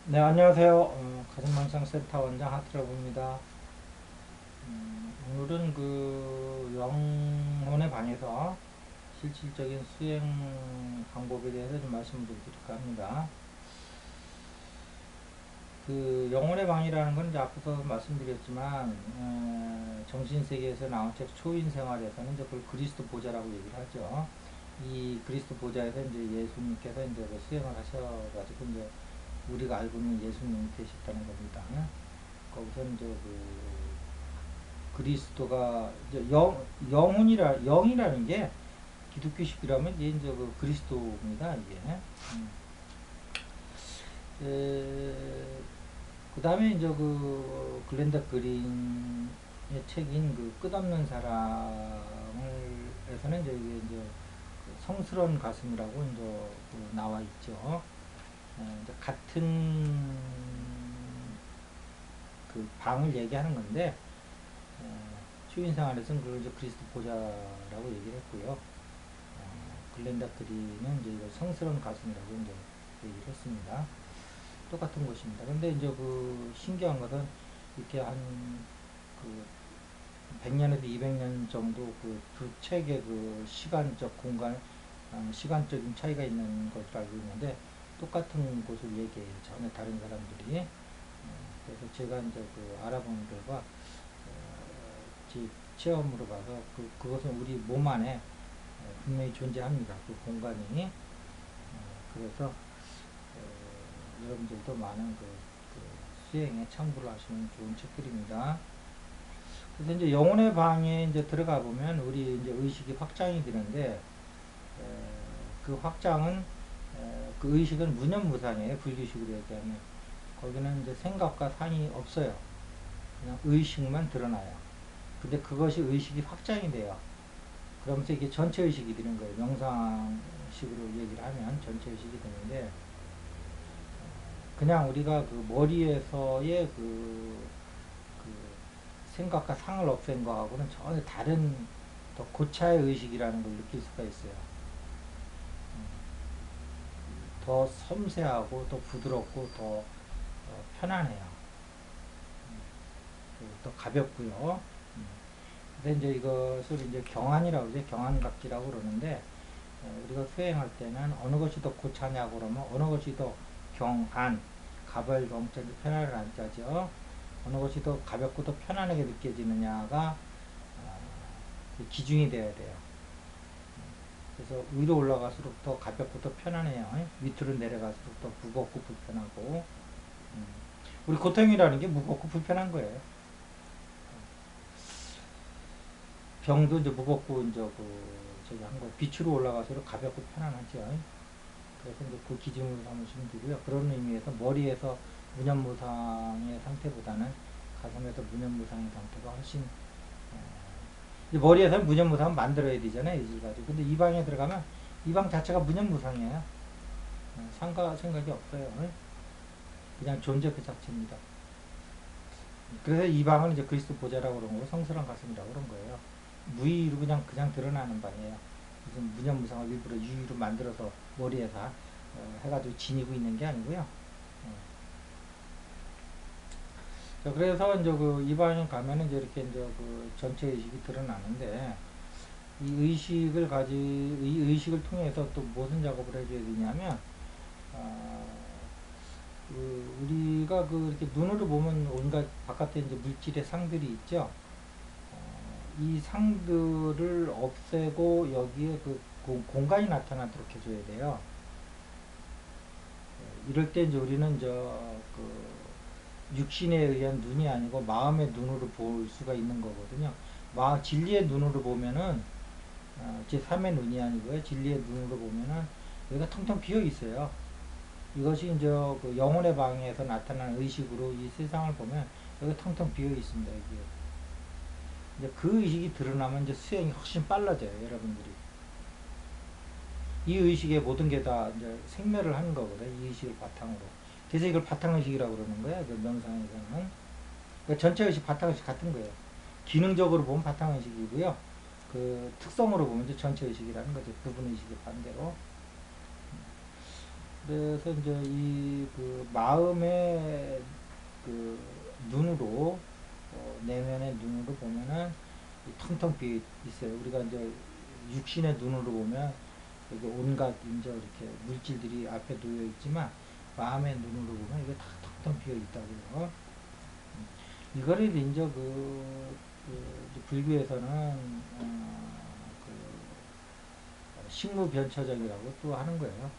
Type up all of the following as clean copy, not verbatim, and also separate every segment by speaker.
Speaker 1: 네, 안녕하세요. 가정망상센터 원장 하트러브입니다. 오늘은 그 영혼의 방에서 실질적인 수행 방법에 대해서 좀 말씀을 드릴까 합니다. 그 영혼의 방이라는 건 이제 앞서서 말씀드렸지만 정신세계에서 나온 책 초인 생활에서는 이제 그걸 그리스도 보좌라고 얘기를 하죠. 이 그리스도 보좌에서 이제 예수님께서 이제 그 수행을 하셔가지고 이제 우리가 알고 있는 예수님이 되셨다는 겁니다. 거기서 이제 그 그리스도가 이제 영이라는 게 기독교식이라면 이제 그 그리스도입니다, 이게. 음. 그 다음에 이제 그 글렌다 그린의 책인 그 끝없는 사랑을 에서는 이제 이게 이제 그 성스러운 가슴이라고 이제 그 나와 있죠. 이제 같은 그 방을 얘기하는 건데 추인생활에서는 그걸 이제 그리스도 보좌라고 얘기를 했고요. 글렌다 그린은 이제 이걸 성스러운 가슴이라고 이제 얘기를 했습니다. 똑같은 것입니다. 근데 이제 그 신기한 것은 이렇게 한그 100년에서 200년 정도 그 두 책의 그 시간적 공간, 시간적인 차이가 있는 것으로 알고 있는데 똑같은 곳을 얘기해요. 전혀 다른 사람들이. 그래서 제가 이제 그 알아본 결과 제 체험으로 봐서 그것은 우리 몸 안에 분명히 존재합니다. 그 공간이. 그래서 여러분들도 많은 그 수행에 참고를 하시면 좋은 책들입니다. 그래서 이제 영혼의 방에 이제 들어가 보면 우리 이제 의식이 확장이 되는데 그 확장은 그 의식은 무념무상이에요. 불규식으로 얘기하면 거기는 이제 생각과 상이 없어요. 그냥 의식만 드러나요. 근데 그것이 의식이 확장이 돼요. 그러면서 이게 전체 의식이 되는 거예요. 명상식으로 얘기를 하면 전체 의식이 되는데 그냥 우리가 그 머리에서의 그 생각과 상을 없앤 거하고는 전혀 다른 더 고차의 의식이라는 걸 느낄 수가 있어요. 더 섬세하고 더 부드럽고 더 편안해요. 더 가볍고요. 근데 이제 이것을 이제 경안이라고 그러죠. 경안각지라고 그러는데 우리가 수행할 때는 어느 것이 더 고차냐고 그러면 어느 것이 더 경안, 가벌경자 편안을 한자죠. 어느 것이 더 가볍고 더 편안하게 느껴지느냐가 기준이 되어야 돼요. 그래서 위로 올라갈수록 더 가볍고 더 편안해요. 밑으로 내려갈수록 더 무겁고 불편하고. 우리 고통이라는 게 무겁고 불편한 거예요. 병도 이제 무겁고 이제 저기 한 거 빛으로 올라갈수록 가볍고 편안하죠. 그래서 이제 그 기준으로 삼으시면 되고요. 그런 의미에서 머리에서 무념무상의 상태보다는 가슴에서 무념무상의 상태가 훨씬 머리에서는 무념무상 만들어야 되잖아요. 이 가지고. 근데 이 방에 들어가면 이 방 자체가 무념무상이에요. 생각이 없어요. 그냥 존재 그 자체입니다. 그래서 이 방은 이제 그리스도 보좌라고 그런 거고 성스러운 가슴이라고 그런 거예요. 무의로 그냥 드러나는 방이에요. 무슨 무념무상을 일부러 유의로 만들어서 머리에서 해가지고 지니고 있는 게 아니고요. 자, 그래서 이제 그 이 방에 가면은 이제 이렇게 이제 그 전체 의식이 드러나는데 이 의식을 통해서 또 무슨 작업을 해줘야 되냐면 어, 우리가 그 이렇게 눈으로 보면 온갖 바깥에 이제 물질의 상들이 있죠. 이 상들을 없애고 여기에 그 공간이 나타나도록 해줘야 돼요. 이럴 때 이제 우리는 그 육신에 의한 눈이 아니고 마음의 눈으로 볼 수가 있는 거거든요. 진리의 눈으로 보면은 제3의 눈이 아니고요. 진리의 눈으로 보면은 여기가 텅텅 비어 있어요. 이것이 이제 그 영혼의 방에서 나타나는 의식으로 이 세상을 보면 여기 텅텅 비어 있습니다. 여기. 이제 그 의식이 드러나면 이제 수행이 훨씬 빨라져요, 여러분들이. 이 의식의 모든 게 다 이제 생멸을 하는 거거든, 이 의식을 바탕으로. 그래서 이걸 바탕의식이라고 그러는 거야, 그 명상에서는. 그러니까 전체 의식, 바탕의식 같은 거예요. 기능적으로 보면 바탕의식이고요. 특성으로 보면 이제 전체 의식이라는 거죠. 부분 의식의 반대로. 그래서 이제 이 그 마음의 그 눈으로 내면의 눈으로 보면은 텅텅 비어 있어요. 우리가 이제 육신의 눈으로 보면 여기 온갖 이제 이렇게 물질들이 앞에 놓여 있지만 마음의 눈으로 보면 이게 다 텅텅 비어 있다고요. 이거를 이제 이제 불교에서는 식무변처적이라고 또 하는 거예요.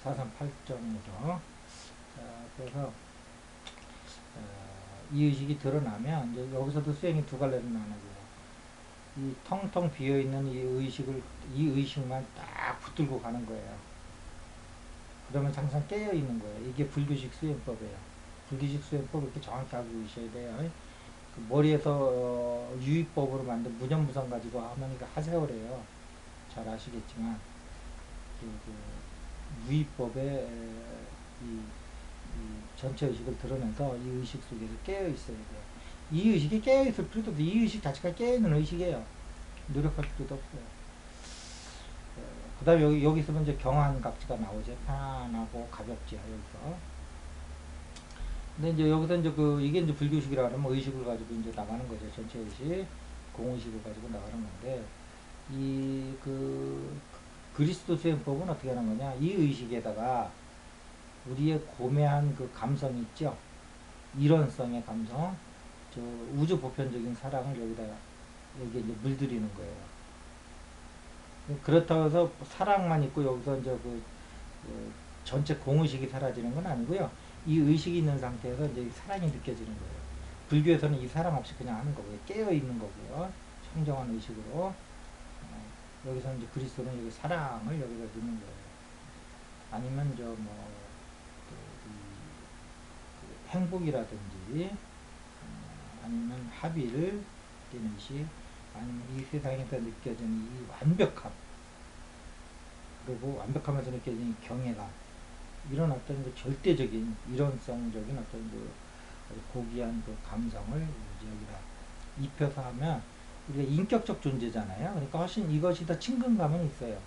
Speaker 1: 사삼팔정에서. 그래서 이 의식이 드러나면 이제 여기서도 수행이 두 갈래로 나눠져요. 이 텅텅 비어 있는 이 의식만 딱 붙들고 가는 거예요. 그러면 항상 깨어 있는 거예요. 이게 불교식 수행법이에요. 불교식 수행법 이렇게 정확히 알고 계셔야 돼요. 그 머리에서 유의법으로 만든 무념무상 가지고 하면 이거 하세요래요. 잘 아시겠지만 그 유의법의 이 전체 의식을 드러내서 이 의식 속에서 깨어 있어야 돼요. 이 의식이 깨어 있을 필요도 없어요. 이 의식 자체가 깨어 있는 의식이에요. 노력할 필요도 없어요. 그 다음에 여기서 이제 경안각지가 나오죠. 편안하고 가볍지, 여기서. 근데 이제 여기서 이제 이게 이제 불교식이라 그러면 의식을 가지고 이제 나가는 거죠. 전체 의식, 공의식을 가지고 나가는 건데, 그리스도 수행법은 어떻게 하는 거냐. 이 의식에다가 우리의 고매한 그 감성 있죠. 이론성의 감성, 저 우주 보편적인 사랑을 여기에 이제 물들이는 거예요. 그렇다고 해서 사랑만 있고 여기서 이제 전체 공의식이 사라지는 건 아니고요. 이 의식이 있는 상태에서 이제 사랑이 느껴지는 거예요. 불교에서는 이 사랑 없이 그냥 하는 거고요. 깨어 있는 거고요. 청정한 의식으로. 여기서 이제 그리스도는 여기 사랑을 여기다 넣는 거예요. 아니면 행복이라든지, 아니면 합의를 되는 시, 아니면 이 세상에서 느껴지는 이 완벽함, 그리고 완벽하면서 느껴지는 경외감, 이런 어떤 절대적인 이론성적인 어떤 고귀한 감성을 이제 여기다 입혀서 하면 우리가 인격적 존재잖아요. 그러니까 훨씬 이것이 더 친근감은 있어요.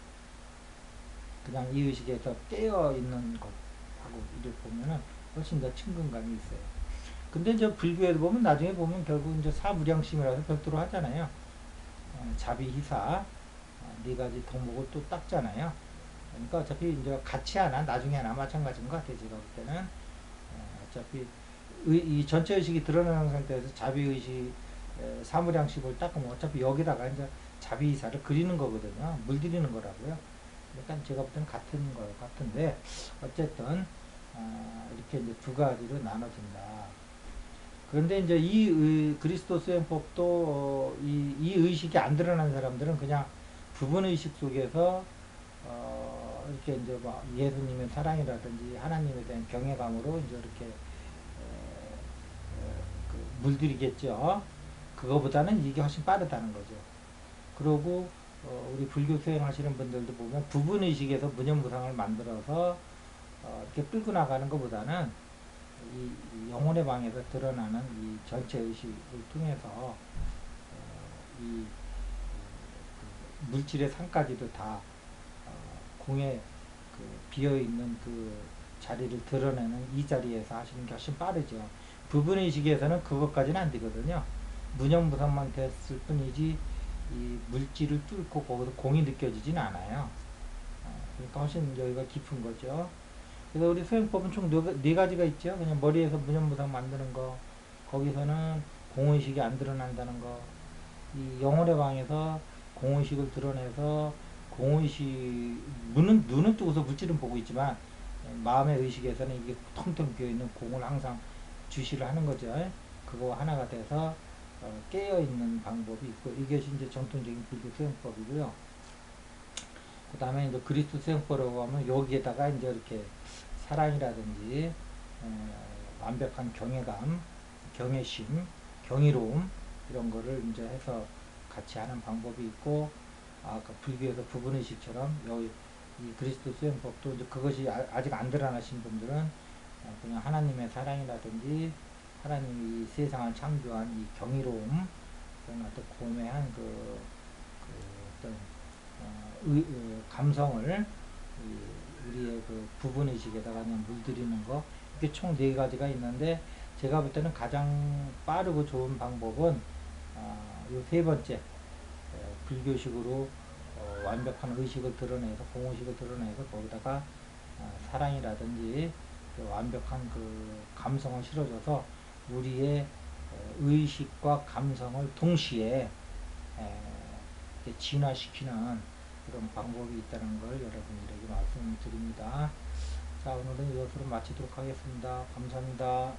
Speaker 1: 그냥 이 의식에서 깨어 있는 것하고 이를 보면은 훨씬 더 친근감이 있어요. 근데 이제 불교에도 보면 나중에 보면 결국 이제 사무량심이라서 별도로 하잖아요. 자비희사 네 가지 덕목을 또 닦잖아요. 그러니까 어차피 이제 같이 하나 나중에 하나 마찬가지인 것 같아요. 제가 볼 때는 어차피 이 전체 의식이 드러나는 상태에서 자비의식 사무량식을 닦으면 어차피 여기다가 이제 자비희사를 그리는 거거든요. 물들이는 거라고요. 그러니까 제가 볼 때는 같은 거 같은데 어쨌든 이렇게 이제 두 가지로 나눠진다. 그런데 이제 이 그리스도 수행법도 이 의식이 안 드러난 사람들은 그냥 부분의식 속에서 이렇게 이제 뭐 예수님의 사랑이라든지 하나님에 대한 경외감으로 이제 이렇게 물들이겠죠. 그거보다는 이게 훨씬 빠르다는 거죠. 그리고 우리 불교 수행하시는 분들도 보면 부분의식에서 무념무상을 만들어서 이렇게 끌고 나가는 것보다는 이 영혼의 방에서 드러나는 이 전체 의식을 통해서 이 물질의 상까지도 다 공에 비어있는 그 자리를 드러내는 이 자리에서 하시는 게 훨씬 빠르죠. 부분의식에서는 그것까지는 안 되거든요. 무념무상만 됐을 뿐이지 이 물질을 뚫고 거기서 공이 느껴지진 않아요. 그러니까 훨씬 여기가 깊은 거죠. 그래서 우리 수행법은 총 네 가지가 있죠. 그냥 머리에서 무념무상 만드는 거, 거기서는 공의식이 안 드러난다는 거, 이 영혼의 방에서 공의식을 드러내서 공의식 눈은 뜨고서 물질은 보고 있지만 마음의 의식에서는 이게 텅텅 비어 있는 공을 항상 주시를 하는 거죠. 그거 하나가 돼서 깨어 있는 방법이 있고 이것이 이제 정통적인 불교 수행법이고요. 그 다음에 이제 그리스도 수행법이라고 하면 여기에다가 이제 이렇게 사랑이라든지 완벽한 경외감, 경외심, 경이로움 이런 거를 이제 해서 같이 하는 방법이 있고 아까 불교에서 부분의식처럼 여기 이 그리스도 수행법도 이제 그것이 아직 안 드러나신 분들은 그냥 하나님의 사랑이라든지 하나님이 이 세상을 창조한 이 경이로움 그런 어떤 고매한 어떤 감성을 우리의 그 부분의식에다가 그냥 물들이는 거, 이렇게 총 네 가지가 있는데, 제가 볼 때는 가장 빠르고 좋은 방법은 이 세 번째, 불교식으로 완벽한 의식을 드러내서, 공의식을 드러내서 거기다가 사랑이라든지 완벽한 그 감성을 실어줘서 우리의 의식과 감성을 동시에 진화시키는 그런 방법이 있다는 걸 여러분들에게 말씀드립니다. 자, 오늘은 이것으로 마치도록 하겠습니다. 감사합니다.